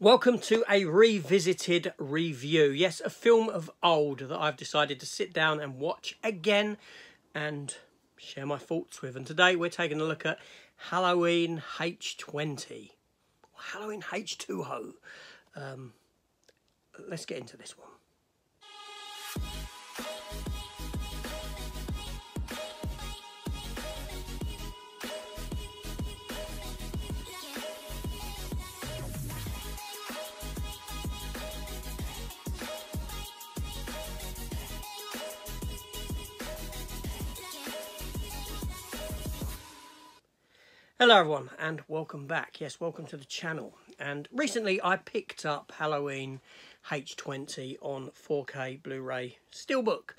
Welcome to a revisited review. Yes, a film of old that I've decided to sit down and watch again and share my thoughts with. And today we're taking a look at Halloween H20. Halloween H20. Let's get into this one. Hello everyone and welcome back. Yes, welcome to the channel. And recently I picked up Halloween H20 on 4K Blu-ray Steelbook.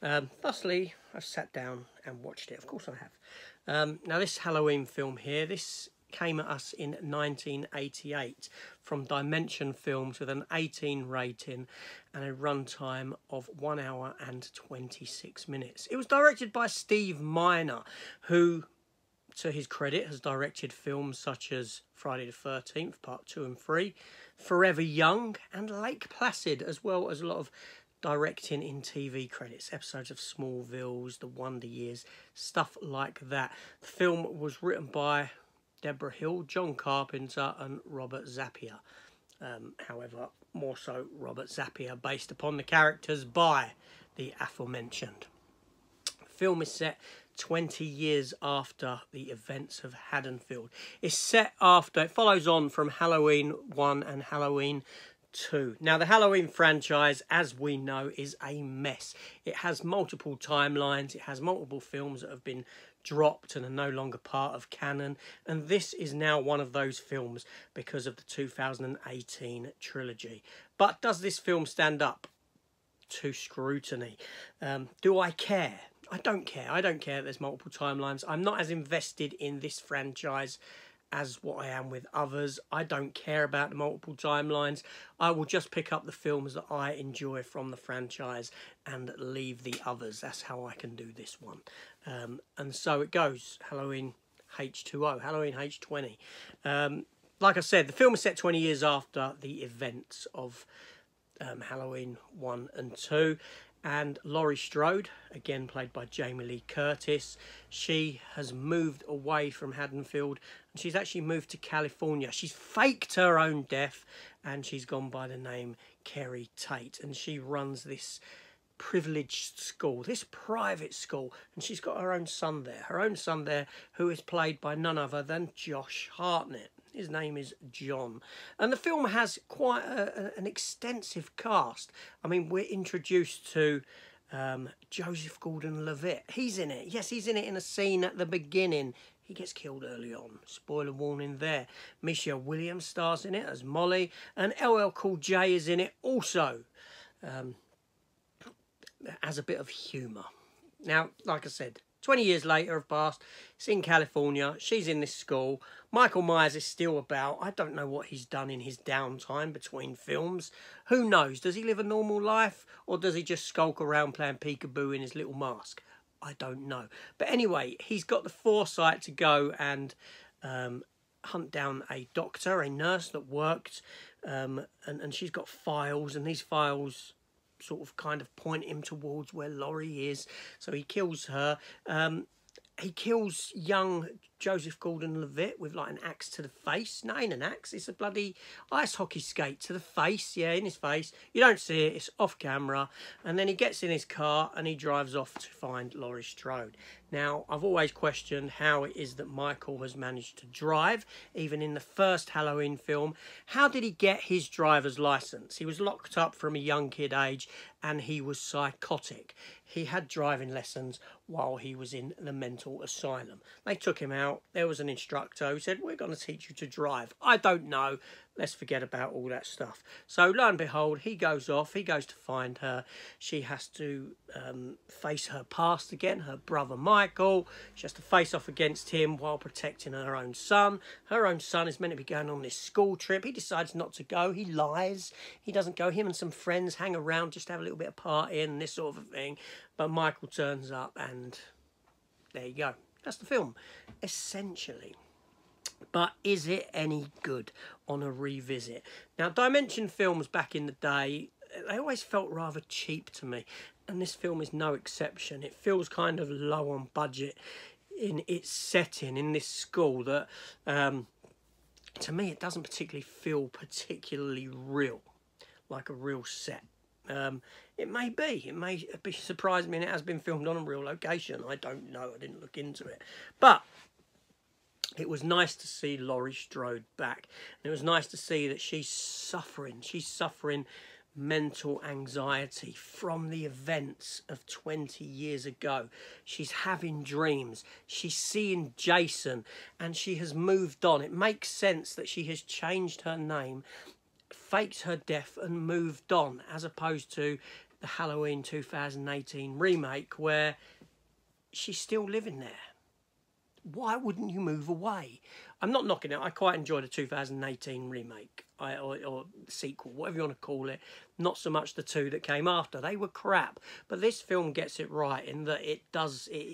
Thusly, I've sat down and watched it. Of course I have. Now this Halloween film here, this came at us in 1988 from Dimension Films with an 18 rating and a runtime of 1 hour and 26 minutes. It was directed by Steve Miner, who, to his credit, has directed films such as Friday the 13th, Part 2 and 3, Forever Young and Lake Placid, as well as a lot of directing in TV credits, episodes of Smallville's, The Wonder Years, stuff like that. The film was written by Deborah Hill, John Carpenter and Robert Zappia. However, more so Robert Zappia, based upon the characters by the aforementioned. The film is set 20 years after the events of Haddonfield. It's set after, it follows on from Halloween 1 and Halloween 2. Now, the Halloween franchise, as we know, is a mess. It has multiple timelines, it has multiple films that have been dropped and are no longer part of canon, and this is now one of those films because of the 2018 trilogy. But does this film stand up to scrutiny? Do I care? I don't care. I don't care that there's multiple timelines. I'm not as invested in this franchise as what I am with others. I don't care about the multiple timelines. I will just pick up the films that I enjoy from the franchise and leave the others. That's how I can do this one. And so it goes. Halloween H20, Halloween H20. Like I said, the film is set 20 years after the events of Halloween 1 and 2. And Laurie Strode, again played by Jamie Lee Curtis, she has moved away from Haddonfield and she's actually moved to California. She's faked her own death and she's gone by the name Kerry Tate, and she runs this privileged school, this private school, and she's got her own son there, who is played by none other than Josh Hartnett. His name is John. And the film has quite an extensive cast. I mean, we're introduced to Joseph Gordon-Levitt. He's in it. Yes, he's in it in a scene at the beginning. He gets killed early on. Spoiler warning there. Michelle Williams stars in it as Molly. And LL Cool J is in it also. As a bit of humour. Now, like I said, 20 years later have passed. It's in California. She's in this school. Michael Myers is still about. I don't know what he's done in his downtime between films. Who knows? Does he live a normal life? Or does he just skulk around playing peekaboo in his little mask? I don't know. But anyway, he's got the foresight to go and hunt down a doctor, a nurse that worked. And she's got files. And these files sort of kind of point him towards where Laurie is. So he kills her. He kills young Joseph Gordon-Levitt with like an axe to the face. No, ain't an axe. It's a bloody ice hockey skate to the face. Yeah, in his face. You don't see it. It's off camera. And then he gets in his car and he drives off to find Laurie Strode. Now, I've always questioned how it is that Michael has managed to drive, even in the first Halloween film. How did he get his driver's license? He was locked up from a young kid age and he was psychotic. He had driving lessons while he was in the mental asylum. They took him out. There was an instructor who said, "We're going to teach you to drive." I don't know. Let's forget about all that stuff. So lo and behold, he goes off. He goes to find her. She has to face her past again, her brother Michael. She has to face off against him while protecting her own son. Her own son is meant to be going on this school trip. He decides not to go. He lies. He doesn't go. Him and some friends hang around just to have a little bit of partying and this sort of thing. But Michael turns up and there you go. That's the film, essentially. But is it any good on a revisit? Now, Dimension films back in the day, they always felt rather cheap to me. And this film is no exception. It feels kind of low on budget in its setting in this school that, to me, it doesn't particularly feel particularly real, like a real set. It may be. It may be surprised me, and it has been filmed on a real location. I don't know. I didn't look into it. But it was nice to see Laurie Strode back. And it was nice to see that she's suffering. She's suffering mental anxiety from the events of 20 years ago. She's having dreams. She's seeing Jason, and she has moved on. It makes sense that she has changed her name, faked her death, and moved on, as opposed to the Halloween 2018 remake where she's still living there. Why wouldn't you move away? I'm not knocking it. I quite enjoyed the 2018 remake or sequel, whatever you want to call it. Not so much the two that came after. They were crap. But this film gets it right in that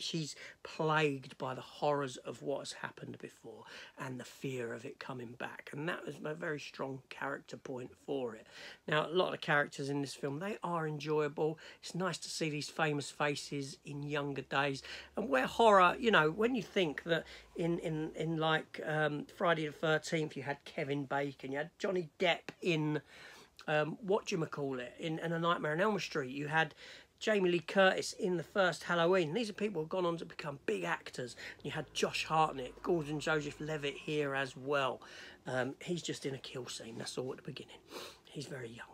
she's plagued by the horrors of what has happened before and the fear of it coming back. And that was a very strong character point for it. Now, a lot of the characters in this film, they are enjoyable. It's nice to see these famous faces in younger days. And where horror, you know, when you think that in like Friday the 13th, you had Kevin Bacon, you had Johnny Depp in whatchamacallit, in A Nightmare on Elm Street, you had Jamie Lee Curtis in the first Halloween. These are people who have gone on to become big actors. You had Josh Hartnett, Gordon Joseph Levitt here as well. He's just in a kill scene, that's all at the beginning. He's very young.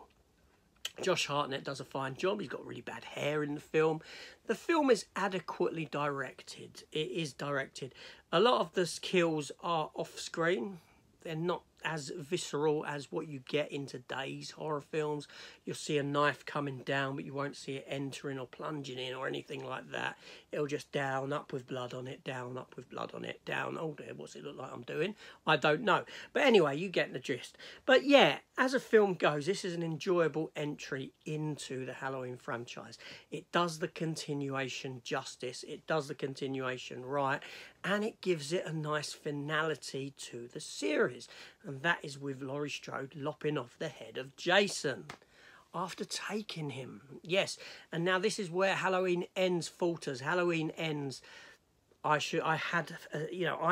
Josh Hartnett does a fine job. He's got really bad hair in the film. The film is adequately directed. It is directed. A lot of the kills are off screen. They're not as visceral as what you get in today's horror films. You'll see a knife coming down, but you won't see it entering or plunging in or anything like that. It'll just down, up with blood on it, down, up with blood on it, down. Oh dear, what's it look like I'm doing? I don't know. But anyway, you get the gist. But yeah, as a film goes, this is an enjoyable entry into the Halloween franchise. It does the continuation justice. It does the continuation right. And it gives it a nice finality to the series. And that is with Laurie Strode lopping off the head of Jason after taking him. Yes, and now this is where Halloween Ends falters. Halloween Ends, I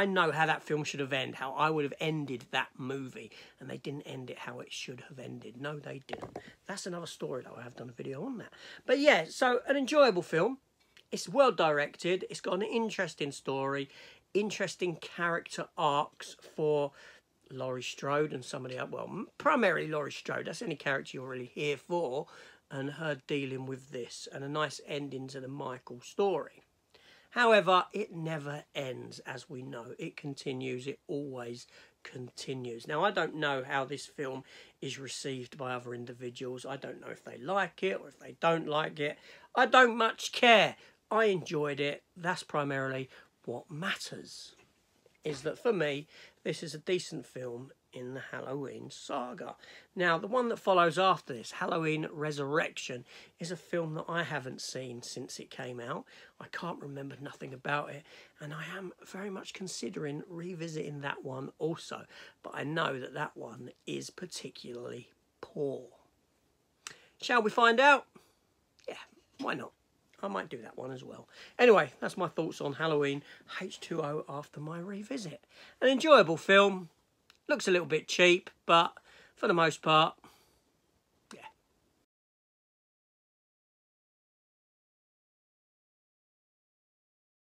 know how that film should have ended, how I would have ended that movie, and they didn't end it how it should have ended. No, they didn't. That's another story, though. I have done a video on that. But yeah, so an enjoyable film. It's well directed. It's got an interesting story, interesting character arcs for Laurie Strode and somebody else. Well, primarily Laurie Strode. That's the only character you're really here for, and her dealing with this, and a nice ending to the Michael story. However, it never ends, as we know. It continues. It always continues. Now, I don't know how this film is received by other individuals. I don't know if they like it or if they don't like it. I don't much care. I enjoyed it. That's primarily what matters. Is that for me, this is a decent film in the Halloween saga. Now, the one that follows after this, Halloween Resurrection, is a film that I haven't seen since it came out. I can't remember nothing about it, and I am very much considering revisiting that one also. But I know that that one is particularly poor. Shall we find out? Yeah, why not? I might do that one as well. Anyway, that's my thoughts on Halloween H20 after my revisit. An enjoyable film. Looks a little bit cheap, but for the most part,